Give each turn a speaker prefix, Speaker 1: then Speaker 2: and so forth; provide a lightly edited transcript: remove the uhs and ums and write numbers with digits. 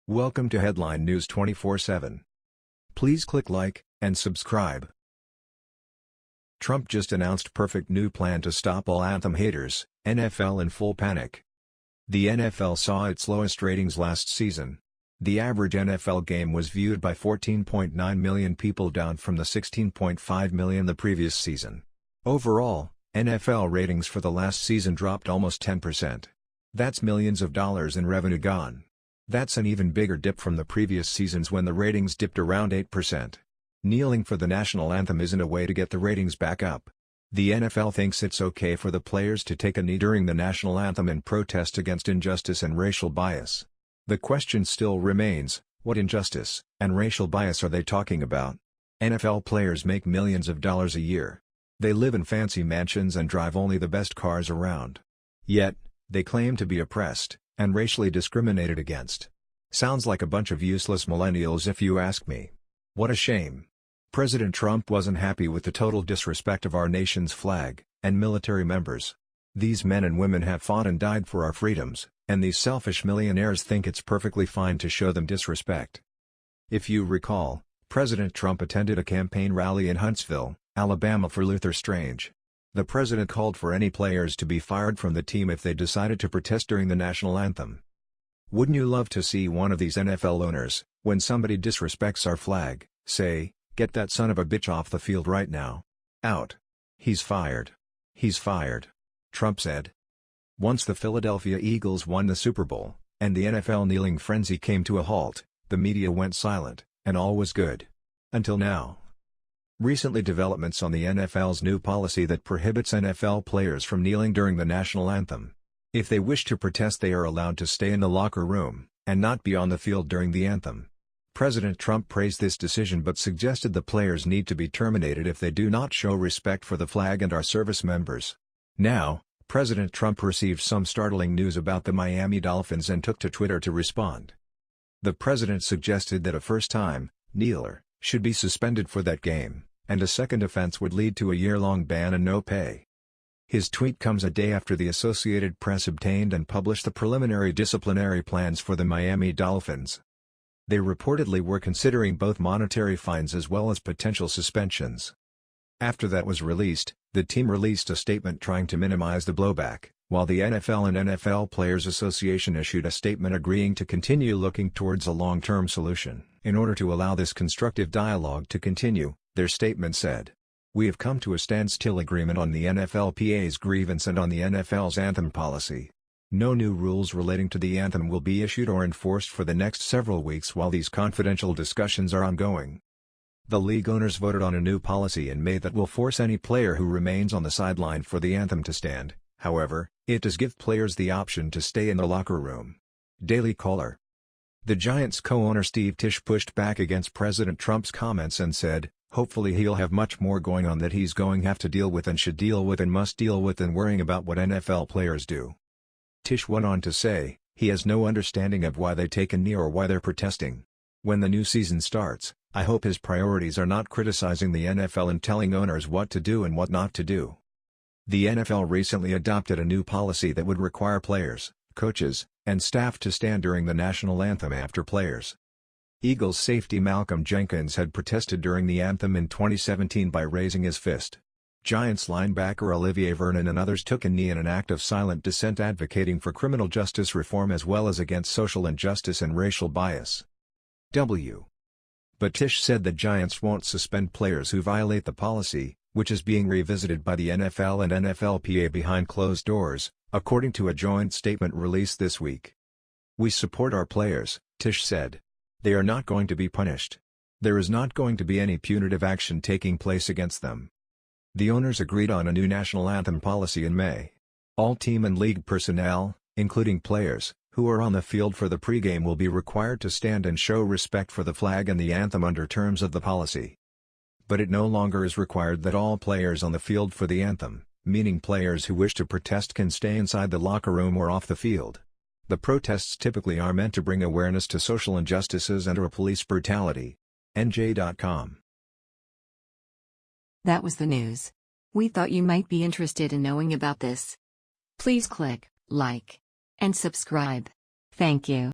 Speaker 1: Welcome to Headline News 24/7. Please click like and subscribe. Trump just announced perfect new plan to stop all Anthem haters, NFL in full panic. The NFL saw its lowest ratings last season. The average NFL game was viewed by 14.9 million people, down from the 16.5 million the previous season. Overall, NFL ratings for the last season dropped almost 10%. That's millions of dollars in revenue gone. That's an even bigger dip from the previous seasons when the ratings dipped around 8%. Kneeling for the national anthem isn't a way to get the ratings back up. The NFL thinks it's okay for the players to take a knee during the national anthem in protest against injustice and racial bias. The question still remains, what injustice and racial bias are they talking about? NFL players make millions of dollars a year. They live in fancy mansions and drive only the best cars around. Yet, they claim to be oppressed and racially discriminated against. Sounds like a bunch of useless millennials if you ask me. What a shame. President Trump wasn't happy with the total disrespect of our nation's flag and military members. These men and women have fought and died for our freedoms, and these selfish millionaires think it's perfectly fine to show them disrespect. If you recall, President Trump attended a campaign rally in Huntsville, Alabama for Luther Strange. The president called for any players to be fired from the team if they decided to protest during the national anthem. Wouldn't you love to see one of these NFL owners, when somebody disrespects our flag, say, "Get that son of a bitch off the field right now. Out. He's fired. He's fired," Trump said. Once the Philadelphia Eagles won the Super Bowl, and the NFL kneeling frenzy came to a halt, the media went silent, and all was good. Until now. Recently, developments on the NFL's new policy that prohibits NFL players from kneeling during the national anthem. If they wish to protest, they are allowed to stay in the locker room, and not be on the field during the anthem. President Trump praised this decision but suggested the players need to be terminated if they do not show respect for the flag and our service members. Now, President Trump received some startling news about the Miami Dolphins and took to Twitter to respond. The president suggested that a first-time kneeler should be suspended for that game, and a second offense would lead to a year-long ban and no pay. His tweet comes a day after the Associated Press obtained and published the preliminary disciplinary plans for the Miami Dolphins. They reportedly were considering both monetary fines as well as potential suspensions. After that was released, the team released a statement trying to minimize the blowback, while the NFL and NFL Players Association issued a statement agreeing to continue looking towards a long-term solution. In order to allow this constructive dialogue to continue, their statement said, "We have come to a standstill agreement on the NFLPA's grievance and on the NFL's anthem policy. No new rules relating to the anthem will be issued or enforced for the next several weeks while these confidential discussions are ongoing." The league owners voted on a new policy in May that will force any player who remains on the sideline for the anthem to stand. However, it does give players the option to stay in the locker room. Daily Caller. The Giants co-owner Steve Tisch pushed back against President Trump's comments and said, hopefully he'll have much more going on that he's going to have to deal with and should deal with and must deal with than worrying about what NFL players do. Tisch went on to say, he has no understanding of why they take a knee or why they're protesting. When the new season starts, I hope his priorities are not criticizing the NFL and telling owners what to do and what not to do. The NFL recently adopted a new policy that would require players, coaches, and staff to stand during the national anthem after players. Eagles safety Malcolm Jenkins had protested during the anthem in 2017 by raising his fist. Giants linebacker Olivier Vernon and others took a knee in an act of silent dissent, advocating for criminal justice reform as well as against social injustice and racial bias. But Tisch said the Giants won't suspend players who violate the policy, which is being revisited by the NFL and NFLPA behind closed doors, according to a joint statement released this week. "We support our players," Tisch said. "They are not going to be punished. There is not going to be any punitive action taking place against them." The owners agreed on a new national anthem policy in May. All team and league personnel, including players, who are on the field for the pregame will be required to stand and show respect for the flag and the anthem under terms of the policy. But it no longer is required that all players on the field for the anthem, meaning players who wish to protest, can stay inside the locker room or off the field. The protests typically are meant to bring awareness to social injustices and/or police brutality. NJ.com.
Speaker 2: That was the news. We thought you might be interested in knowing about this. Please click like and subscribe. Thank you.